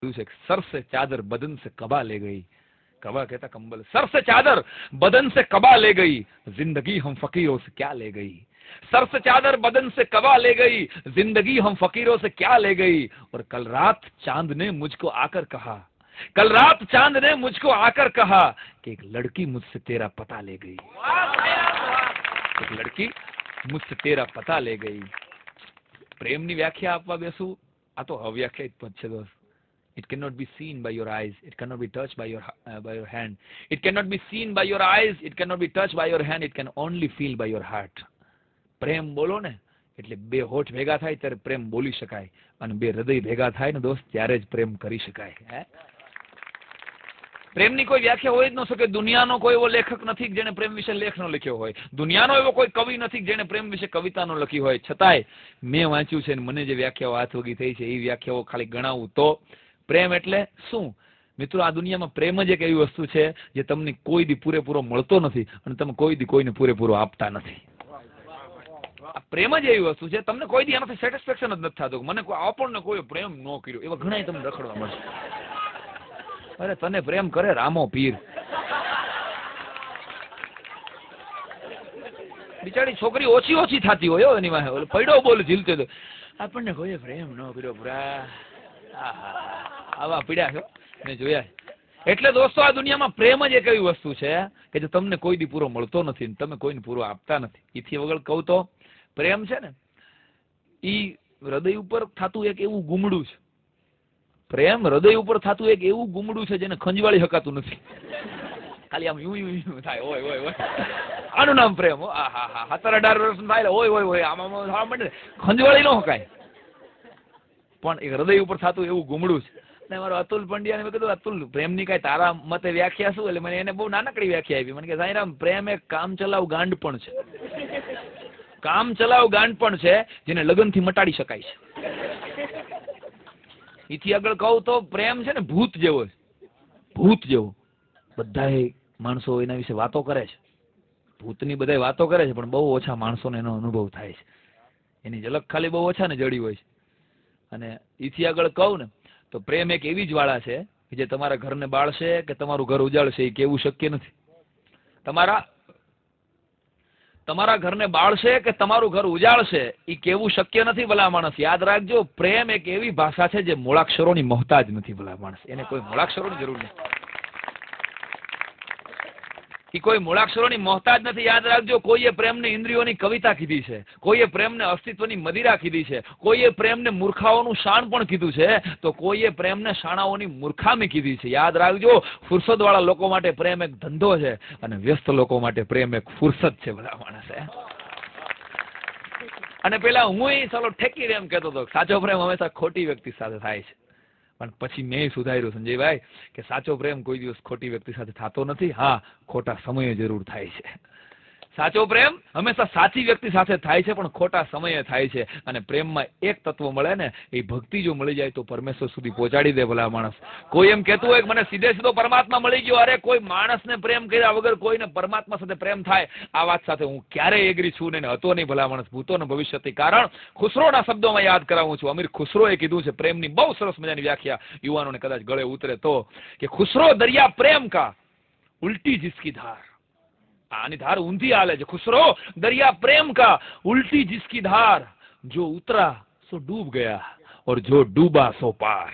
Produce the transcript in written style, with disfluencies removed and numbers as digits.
Sir से चादर बदन से कबा ले गई, कबा कहता कंबल, सर से चादर बदन से कबा ले गई, जिंदगी हम फकीरों से क्या ले गई। सर से चादर बदन से कबा ले गई, जिंदगी हम फकीरों से क्या ले गई। और कल रात चांद ने मुझको आकर कहा, कल रात चांद ने मुझको आकर कहा कि एक लड़की मुझसे तेरा पता ले गई, एक लड़की मुझसे तेरा पता ले गई। પ્રેમની વ્યાખ્યા આપવા બેસું આ તો અવ્યાખ્યાયિત પદ છે દોસ્ત. It cannot be seen by your eyes, it cannot be touched by your hand, it cannot be seen by your eyes, it cannot be touched by your hand, it can only feel by your heart. પ્રેમ બોલો ને એટલે બે હોઠ ભેગા થાય ત્યારે પ્રેમ બોલી શકાય, અને બે હૃદય ભેગા થાય ને દોસ્ત ત્યારે જ પ્રેમ કરી શકાય. પ્રેમની કોઈ વ્યાખ્યા હોય જ ન શકે. દુનિયાનો કોઈ એવો લેખક નથી જેને પ્રેમ વિશે લેખ ન લખ્યો હોય, દુનિયાનો એવો કોઈ કવિ નથી જેને પ્રેમ વિશે કવિતા ન લખી હોય. છતાંય મેં વાંચ્યું છે, મને જે વ્યાખ્યાઓ હાથવગી થઈ છે એ વ્યાખ્યાઓ ખાલી ગણાવું તો પ્રેમ એટલે શું મિત્રો? આ દુનિયામાં પ્રેમ જ એક એવી વસ્તુ છે જે તમને કોઈ દી પૂરેપૂરો મળતો નથી અને તમે કોઈ દી કોઈને પૂરેપૂરો આપતા નથી. પ્રેમ જ એવી વસ્તુ છે તમને કોઈ દી આનાથી સેટિસ્ફેક્શન જ નથી થતું. મને આપણને કોઈ પ્રેમ ન કર્યો એવા ઘણા તમને રખડવા મળશે. અરે તને પ્રેમ કરે રામો પીર, બિચારી છોકરી ઓછી ઓછી થતી હોય એની વાહે પડ્યો બોલ ઝીલતો તો આપણને કોઈ પ્રેમ ન કર્યો પૂરા. આવા પીડ્યા છો મેં જોયા. એટલે દોસ્તો આ દુનિયામાં પ્રેમ જ એક એવી વસ્તુ છે કે જે તમને કોઈ દી પૂરો મળતો નથી, તમે કોઈને પૂરો આપતા નથી. એથી વગર કહું તો પ્રેમ છે ને ઈ હૃદય ઉપર થતું એક એવું ગુમડું છે. પ્રેમ હૃદય ઉપર થતું એક એવું ગુમડું છે જેને ખંજવાળી શકાતું નથી. ખાલી આમ યુ યુ યુ થાય, ઓય ઓય ઓય, આનું નામ પ્રેમ. આહા 17-18 વર્ષ થાય ઓય ઓય ઓય, આમ થવા માંડે, ખંજવાળી ન શકાય. પણ એક હૃદય ઉપર થતું એવું ગુમડું છે. ને મારો અતુલ પંડ્યાને મેં કીધું, અતુલ પ્રેમની કઈ તારા મતે વ્યાખ્યા શું? એટલે મને એને બહુ નાનકડી વ્યાખ્યા આપી. મને કે સાંઈરામ, પ્રેમ એક કામ ચલાવ ગાંડ પણ છે, કામ ચલાવ ગાંડ પણ છે જેને લગનથી મટાડી શકાય છે. એથી આગળ કહું તો પ્રેમ છે ને ભૂત જેવો છે, ભૂત જેવો. બધા માણસો એના વિશે વાતો કરે છે, ભૂતની બધા વાતો કરે છે, પણ બહુ ઓછા માણસોને એનો અનુભવ થાય છે. એની ઝલક ખાલી બહુ ઓછા ને જડી હોય છે. અને એથી આગળ કહું ને તો પ્રેમ એક એવી જ્વાળા છે કે જે તમારા ઘરને બાળશે કે તમારું ઘર ઉજાડશે એ કેવું શક્ય નથી. તમારા ઘરને બાળશે કે તમારું ઘર ઉજાડશે એ કેવું શક્ય નથી ભલા માણસ. યાદ રાખજો, પ્રેમ એક એવી ભાષા છે જે મૂળાક્ષરોની મોહતાજ નથી ભલા માણસ. એને કોઈ મૂળાક્ષરોની જરૂર નથી, એ કોઈ મૂળાક્ષરોની મોહતાજ નથી. યાદ રાખજો, કોઈએ પ્રેમને ઇન્દ્રિયોની કવિતા કીધી છે, કોઈએ પ્રેમને અસ્તિત્વની મદિરા કીધી છે, કોઈએ પ્રેમને મૂર્ખાઓનું શાણ પણ કીધું છે, તો કોઈએ પ્રેમને શાણાઓની મૂર્ખામી કીધી છે. યાદ રાખજો, ફુરસદ વાળા લોકો માટે પ્રેમ એક ધંધો છે અને વ્યસ્ત લોકો માટે પ્રેમ એક ફુરસદ છે બધા માણસે. અને પેલા હું ચાલો ઠેકી એમ કહેતો હતો સાચો પ્રેમ હંમેશા ખોટી વ્યક્તિ સાથે થાય છે. પણ પછી મેં સુધાર્યું સંજયભાઈ કે સાચો પ્રેમ કોઈ દિવસ ખોટી વ્યક્તિ સાથે થતો નથી. હા, ખોટા સમયે જરૂર થાય છે. સાચો પ્રેમ હંમેશા સાચી વ્યક્તિ સાથે થાય છે, પણ ખોટા સમયે થાય છે. અને પ્રેમમાં એક તત્વ મળે ને, એ ભક્તિ જો મળી જાય તો પરમેશ્વર સુધી પહોંચાડી દે ભલા માણસ. કોઈ એમ કહેતું હોય કે મને સીધે સીધો પરમાત્મા મળી ગયો. અરે કોઈ માણસને પ્રેમ કર્યા વગર કોઈને પરમાત્મા સાથે પ્રેમ થાય, આ વાત સાથે હું ક્યારેય એગ્રી છું ને હતો નહીં ભલા માણસ, ભૂતો ને ભવિષ્યથી. કારણ ખુસરોના શબ્દોમાં યાદ કરાવું છું. અમીર ખુસરોએ કીધું છે પ્રેમની બહુ સરસ મજાની વ્યાખ્યા, યુવાનોને કદાચ ગળે ઉતરે તો, કે ખુસરો દરિયા પ્રેમ કા ઉલ્ટી જિસકી ધાર. આની ધાર ઊંધી હાલે છે. ખુસરો દરિયા પ્રેમ કા ઉલ્ટી જિસકી ધાર, જો ઉતરા સો ડૂબ ગયા और जो डूबा सो पार.